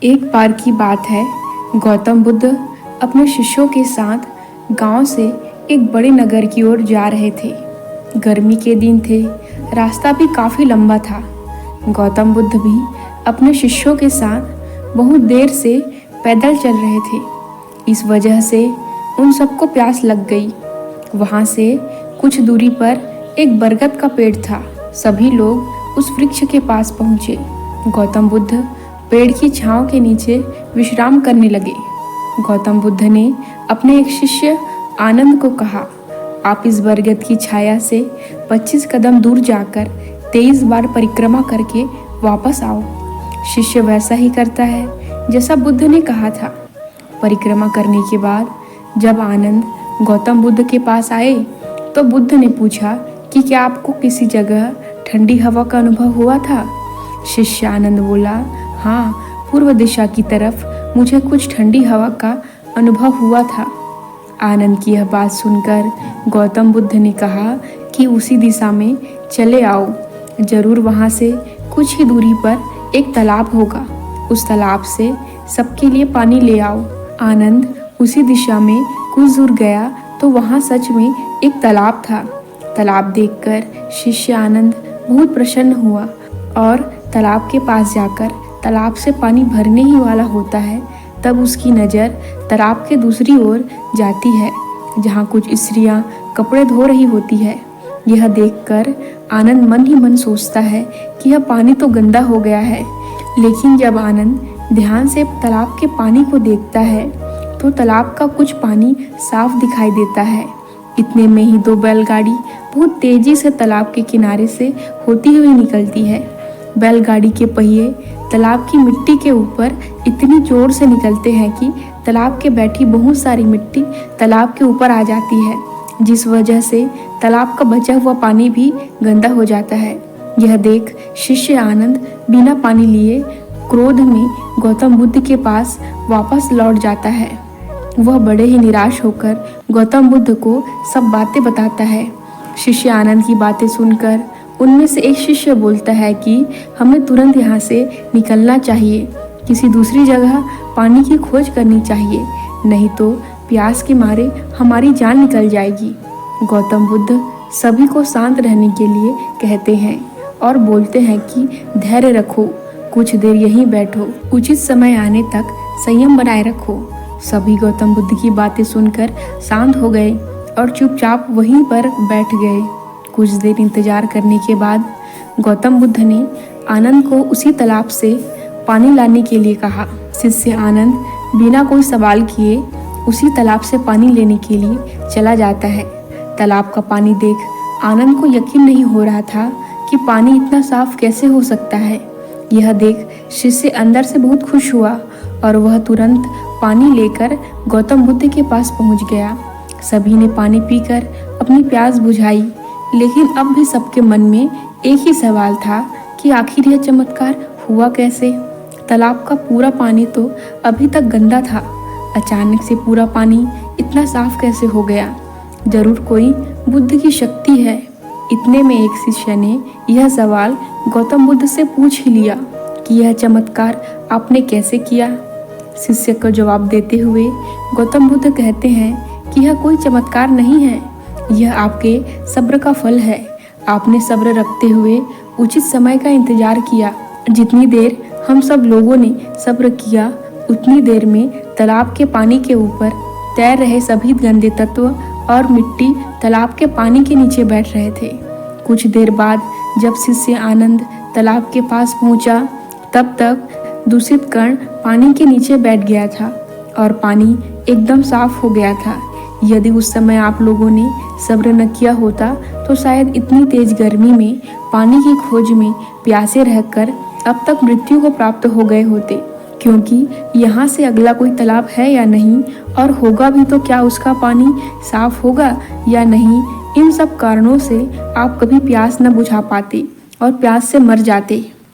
एक बार की बात है। गौतम बुद्ध अपने शिष्यों के साथ गांव से एक बड़े नगर की ओर जा रहे थे। गर्मी के दिन थे, रास्ता भी काफ़ी लंबा था। गौतम बुद्ध भी अपने शिष्यों के साथ बहुत देर से पैदल चल रहे थे। इस वजह से उन सबको प्यास लग गई। वहाँ से कुछ दूरी पर एक बरगद का पेड़ था। सभी लोग उस वृक्ष के पास पहुँचे। गौतम बुद्ध पेड़ की छांव के नीचे विश्राम करने लगे। गौतम बुद्ध ने अपने एक शिष्य आनंद को कहा, आप इस बरगद की छाया से 25 कदम दूर जाकर 23 बार परिक्रमा करके वापस आओ। शिष्य वैसा ही करता है जैसा बुद्ध ने कहा था। परिक्रमा करने के बाद जब आनंद गौतम बुद्ध के पास आए तो बुद्ध ने पूछा कि क्या आपको किसी जगह ठंडी हवा का अनुभव हुआ था। शिष्य आनंद बोला, हाँ, पूर्व दिशा की तरफ मुझे कुछ ठंडी हवा का अनुभव हुआ था। आनंद की यह बात सुनकर गौतम बुद्ध ने कहा कि उसी दिशा में चले आओ। जरूर वहाँ से कुछ ही दूरी पर एक तालाब होगा। उस तालाब से सबके लिए पानी ले आओ। आनंद उसी दिशा में कुछ दूर गया तो वहाँ सच में एक तालाब था। तालाब देखकर शिष्य आनंद बहुत प्रसन्न हुआ और तालाब के पास जाकर तालाब से पानी भरने ही वाला होता है तब उसकी नज़र तालाब के दूसरी ओर जाती है जहाँ कुछ स्त्रियाँ कपड़े धो रही होती है। यह देखकर आनंद मन ही मन सोचता है कि यह पानी तो गंदा हो गया है। लेकिन जब आनंद ध्यान से तालाब के पानी को देखता है तो तालाब का कुछ पानी साफ दिखाई देता है। इतने में ही दो बैलगाड़ी बहुत तेजी से तालाब के किनारे से होती हुई निकलती है। बैलगाड़ी के पहिए तालाब की मिट्टी के ऊपर इतनी जोर से निकलते हैं कि तालाब के बैठी बहुत सारी मिट्टी तालाब के ऊपर आ जाती है, जिस वजह से तालाब का बचा हुआ पानी भी गंदा हो जाता है। यह देख शिष्य आनंद बिना पानी लिए क्रोध में गौतम बुद्ध के पास वापस लौट जाता है। वह बड़े ही निराश होकर गौतम बुद्ध को सब बातें बताता है। शिष्य आनंद की बातें सुनकर उनमें से एक शिष्य बोलता है कि हमें तुरंत यहाँ से निकलना चाहिए, किसी दूसरी जगह पानी की खोज करनी चाहिए, नहीं तो प्यास के मारे हमारी जान निकल जाएगी। गौतम बुद्ध सभी को शांत रहने के लिए कहते हैं और बोलते हैं कि धैर्य रखो, कुछ देर यहीं बैठो, उचित समय आने तक संयम बनाए रखो। सभी गौतम बुद्ध की बातें सुनकर शांत हो गए और चुपचाप वहीं पर बैठ गए। कुछ देर इंतजार करने के बाद गौतम बुद्ध ने आनंद को उसी तालाब से पानी लाने के लिए कहा। शिष्य आनंद बिना कोई सवाल किए उसी तालाब से पानी लेने के लिए चला जाता है। तालाब का पानी देख आनंद को यकीन नहीं हो रहा था कि पानी इतना साफ कैसे हो सकता है। यह देख शिष्य अंदर से बहुत खुश हुआ और वह तुरंत पानी लेकर गौतम बुद्ध के पास पहुंच गया। सभी ने पानी पीकर अपनी प्यास बुझाई, लेकिन अब भी सबके मन में एक ही सवाल था कि आखिर यह चमत्कार हुआ कैसे। तालाब का पूरा पानी तो अभी तक गंदा था, अचानक से पूरा पानी इतना साफ कैसे हो गया। जरूर कोई बुद्ध की शक्ति है। इतने में एक शिष्य ने यह सवाल गौतम बुद्ध से पूछ ही लिया कि यह चमत्कार आपने कैसे किया। शिष्य को जवाब देते हुए गौतम बुद्ध कहते हैं कि यह कोई चमत्कार नहीं है, यह आपके सब्र का फल है। आपने सब्र रखते हुए उचित समय का इंतजार किया। जितनी देर हम सब लोगों ने सब्र किया, उतनी देर में तालाब के पानी के ऊपर तैर रहे सभी गंदे तत्व और मिट्टी तालाब के पानी के नीचे बैठ रहे थे। कुछ देर बाद जब शिष्य आनंद तालाब के पास पहुंचा, तब तक दूषित कण पानी के नीचे बैठ गया था और पानी एकदम साफ हो गया था। यदि उस समय आप लोगों ने सब्र न किया होता तो शायद इतनी तेज गर्मी में पानी की खोज में प्यासे रहकर अब तक मृत्यु को प्राप्त हो गए होते, क्योंकि यहाँ से अगला कोई तालाब है या नहीं, और होगा भी तो क्या उसका पानी साफ होगा या नहीं। इन सब कारणों से आप कभी प्यास न बुझा पाते और प्यास से मर जाते।